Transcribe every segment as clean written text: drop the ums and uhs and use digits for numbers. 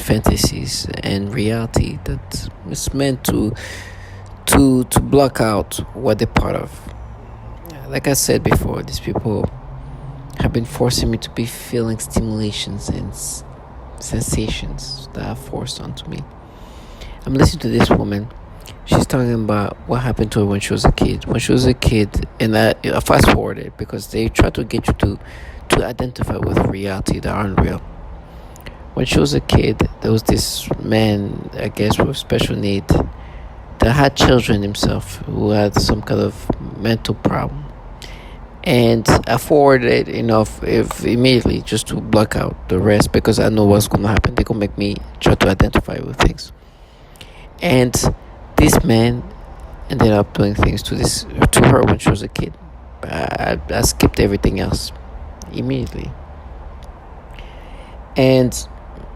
fantasies and reality that is meant to block out what they're part of. Like I said before, these people have been forcing me to be feeling stimulations and sensations that are forced onto me. I'm listening to this woman. She's talking about what happened to her when she was a kid. When she was a kid, and I fast forwarded because they try to get you to identify with reality that aren't real. When she was a kid, there was this man, I guess, with special need that had children himself who had some kind of mental problem. And I forwarded enough if immediately just to block out the rest because I know what's gonna happen. They're gonna make me try to identify with things. And this man ended up doing things to her when she was a kid. I skipped everything else immediately. And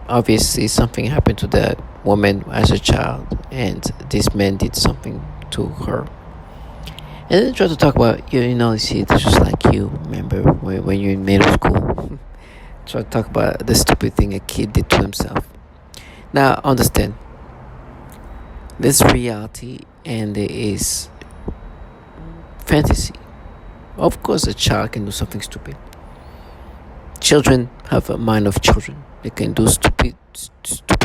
obviously something happened to that woman as a child, and this man did something to her. And then try to talk about you see, it's just like you remember when you're in middle school. Try to talk about the stupid thing a kid did to himself. Now understand, there's reality and there is fantasy. Of course a child can do something stupid. Children have a mind of children. They can do stupid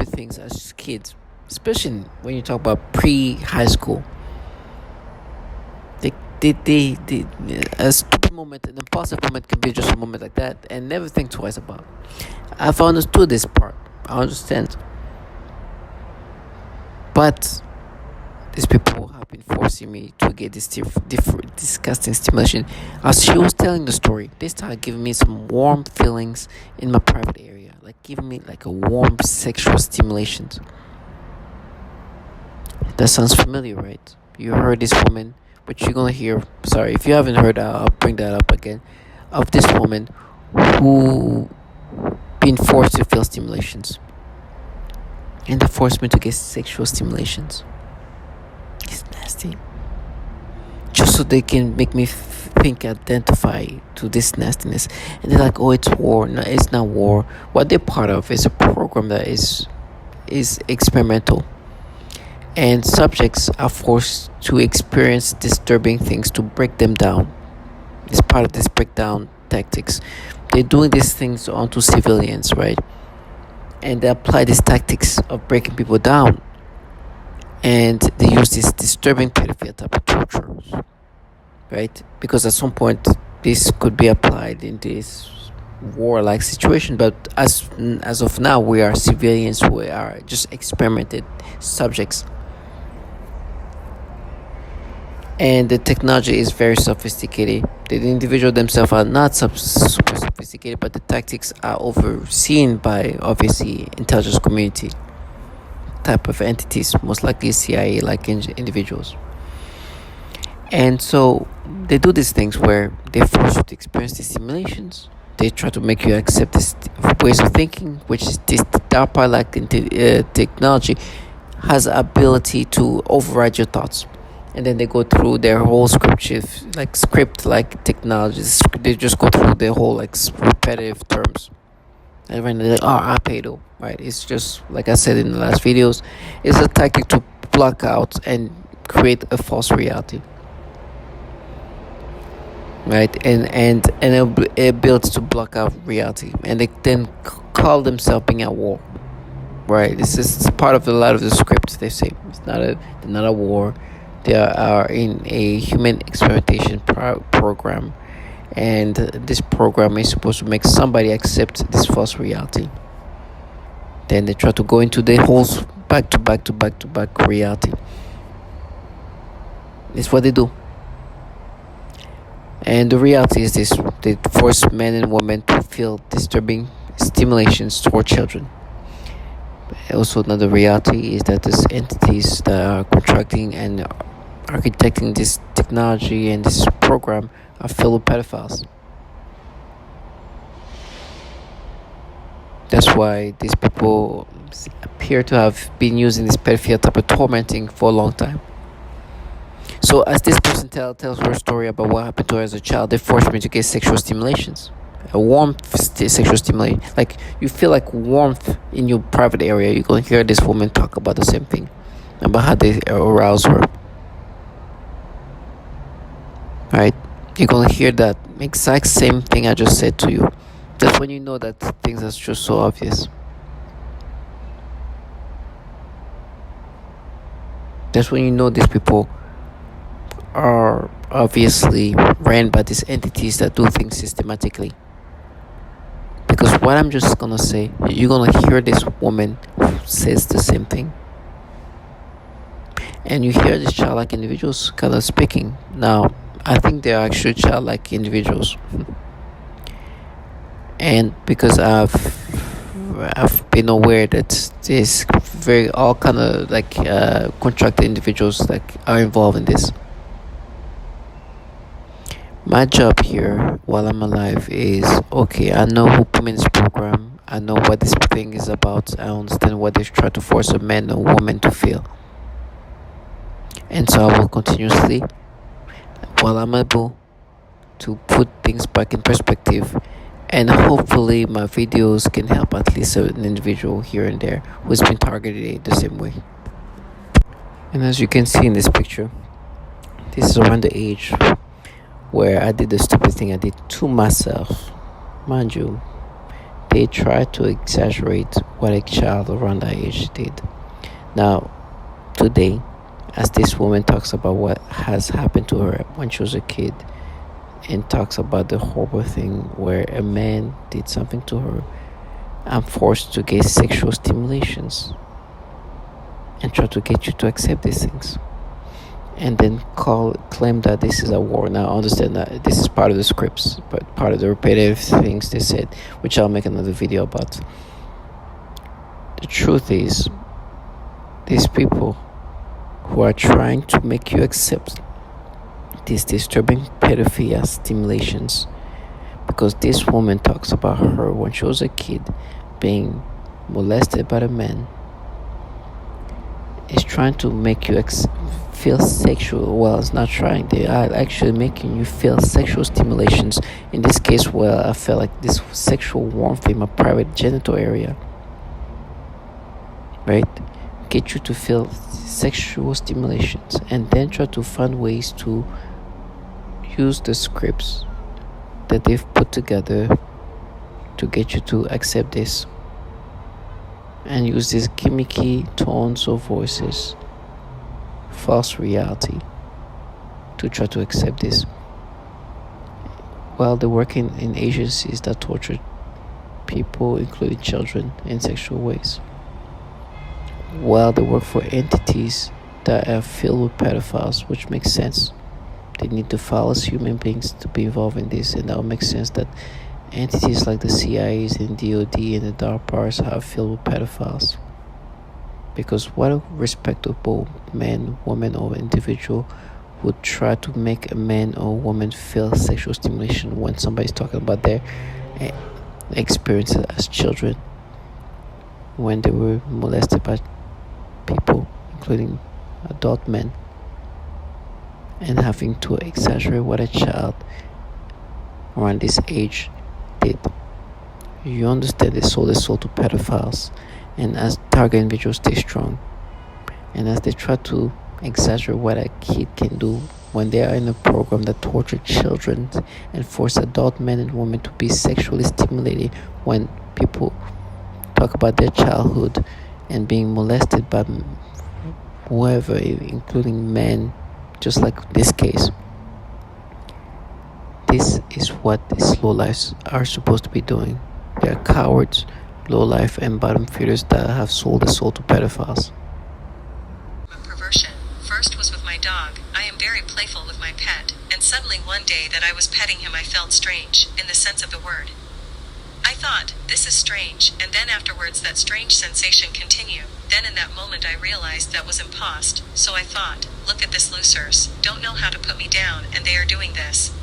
things as kids, especially when you talk about pre-high school. They a stupid moment, an impulsive moment can be just a moment like that and never think twice about it. I've understood this part. I understand. But these people have been forcing me to get this different disgusting stimulation. As she was telling the story, they started giving me some warm feelings in my private area, like giving me like a warm sexual stimulation. That sounds familiar, right? You heard this woman, but you're gonna hear. Sorry, if you haven't heard, I'll bring that up again. Of this woman who been forced to feel stimulations, and they forced me to get sexual stimulations. It's nasty. Just so they can make me identify to this nastiness. And they're like, oh, it's war. No, it's not war. What they're part of is a program that is experimental. And subjects are forced to experience disturbing things to break them down. It's part of this breakdown tactics. They're doing these things onto civilians, right? And they apply these tactics of breaking people down, and they use this disturbing pedophilia type of torture, right? Because at some point this could be applied in this war-like situation, but as of now, we are civilians who are just experimented subjects, and the technology is very sophisticated. The individual themselves are not super sophisticated, but the tactics are overseen by obviously intelligence community type of entities, most likely CIA like individuals. And so they do these things where they force you to experience these simulations. They try to make you accept these ways of thinking, which is this DARPA like technology has ability to override your thoughts. And then they go through their whole script like technologies. They just go through their whole like repetitive terms. And when they're like, oh, pedo, right? It's just like I said in the last videos, it's a tactic to block out and create a false reality, right? And it builds to block out reality, and they then call themselves being at war, right? This is part of a lot of the scripts. They say they're not a war. They are in a human experimentation program, and this program is supposed to make somebody accept this false reality. Then they try to go into the whole back to back reality. It's what they do. And the reality is this: they force men and women to feel disturbing stimulations toward children. Also, another reality is that these entities that are contracting and architecting this technology and this program are filled with pedophiles. That's why these people appear to have been using this pedophilia type of tormenting for a long time. So as this person tells her story about what happened to her as a child, they forced me to get sexual stimulations. a sexual stimulation, like you feel like warmth in your private area, you're gonna hear this woman talk about the same thing, about how they arouse her. Right? You're gonna hear that exact same thing I just said to you. That's when you know that things are just so obvious. That's when you know these people are obviously ran by these entities that do things systematically. Because what I'm just gonna say, you're gonna hear this woman who says the same thing. And you hear these childlike individuals kind of speaking. Now, I think they're actually childlike individuals. And because I've been aware that there's very all kind of like contracted individuals like are involved in this. My job here while I'm alive is okay. I know who put me in this program. I know what this thing is about. I understand what they're trying to force a man or woman to feel. And so I will continuously, while I'm able to put things back in perspective, and hopefully my videos can help at least an individual here and there who's been targeted the same way. And as you can see in this picture, this is around the age where I did the stupid thing I did to myself. Mind you, they try to exaggerate what a child around that age did. Now, today, as this woman talks about what has happened to her when she was a kid, and talks about the horrible thing where a man did something to her, I'm forced to get sexual stimulations and try to get you to accept these things, and then claim that this is a war. Now I understand that this is part of the scripts, but part of the repetitive things they said, which I'll make another video about. The truth is, these people who are trying to make you accept these disturbing pedophilia stimulations, because this woman talks about her when she was a kid being molested by a man, is trying to make you feel sexual. Well, it's not trying, they are actually making you feel sexual stimulations. In this case, well, I felt like this sexual warmth in my private genital area, right? Get you to feel sexual stimulations, and then try to find ways to use the scripts that they've put together to get you to accept this, and use these gimmicky tones of voices, false reality, to try to accept this. While they're working in agencies that torture people, including children, in sexual ways. While they work for entities that are filled with pedophiles, which makes sense. They need to file as human beings to be involved in this, and that would make sense that entities like the CIAs and DOD and the DARPAs are filled with pedophiles. Because what a respectable man, woman, or individual would try to make a man or woman feel sexual stimulation when somebody's talking about their experiences as children when they were molested by people, including adult men, and having to exaggerate what a child around this age did. You understand they sold their soul to pedophiles, and as target individuals stay strong, and as they try to exaggerate what a kid can do when they are in a program that torture children and force adult men and women to be sexually stimulated, when people talk about their childhood and being molested by whoever, including men, just like this case. This is what these lowlifes are supposed to be doing. They are cowards, lowlife, and bottom feeders that have sold their soul to pedophiles. Perversion. First was with my dog. I am very playful with my pet, and suddenly one day that I was petting him I felt strange, in the sense of the word. I thought, this is strange, and then afterwards that strange sensation continued. Then in that moment I realized that was impost, so I thought, look at this losers, don't know how to put me down, and they are doing this.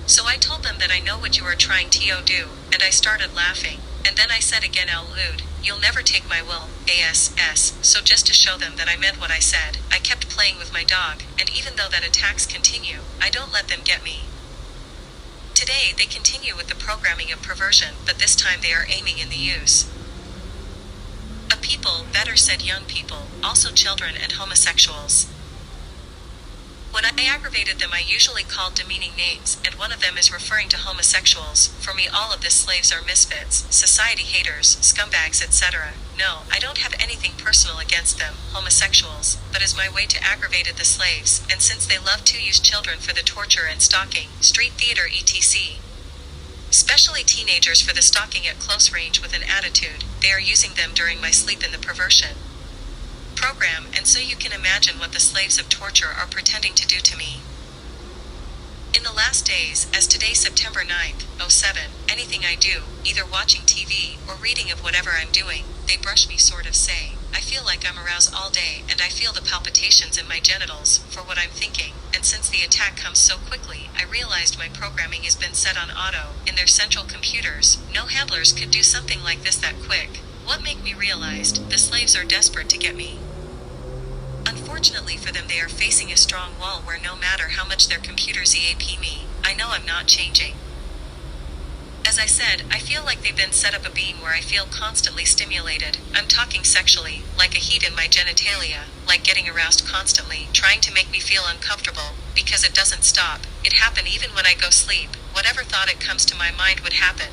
So I told them that I know what you are trying to do, and I started laughing, and then I said again out loud, you'll never take my will, ASS, so just to show them that I meant what I said, I kept playing with my dog, and even though that attacks continue, I don't let them get me. Today, they continue with the programming of perversion, but this time they are aiming in the use of people, better said young people, also children and homosexuals. When I aggravated them, I usually called demeaning names, and one of them is referring to homosexuals. For me, all of the slaves are misfits, society haters, scumbags, etc. No, I don't have anything personal against them, homosexuals, but as my way to aggravate the slaves, and since they love to use children for the torture and stalking, street theater etc. Especially teenagers for the stalking at close range with an attitude, they are using them during my sleep in the perversion program, and so you can imagine what the slaves of torture are pretending to do to me. In the last days, as today September 9th, '07, anything I do, either watching TV or reading of whatever I'm doing, they brush me sort of say, I feel like I'm aroused all day and I feel the palpitations in my genitals for what I'm thinking, and since the attack comes so quickly, I realized my programming has been set on auto, in their central computers. No handlers could do something like this that quick. What made me realized, the slaves are desperate to get me. Unfortunately for them, they are facing a strong wall where no matter how much their computers EAP me, I know I'm not changing. As I said, I feel like they've been set up a beam where I feel constantly stimulated. I'm talking sexually, like a heat in my genitalia, like getting aroused constantly, trying to make me feel uncomfortable, because it doesn't stop. It happen even when I go sleep. Whatever thought it comes to my mind would happen.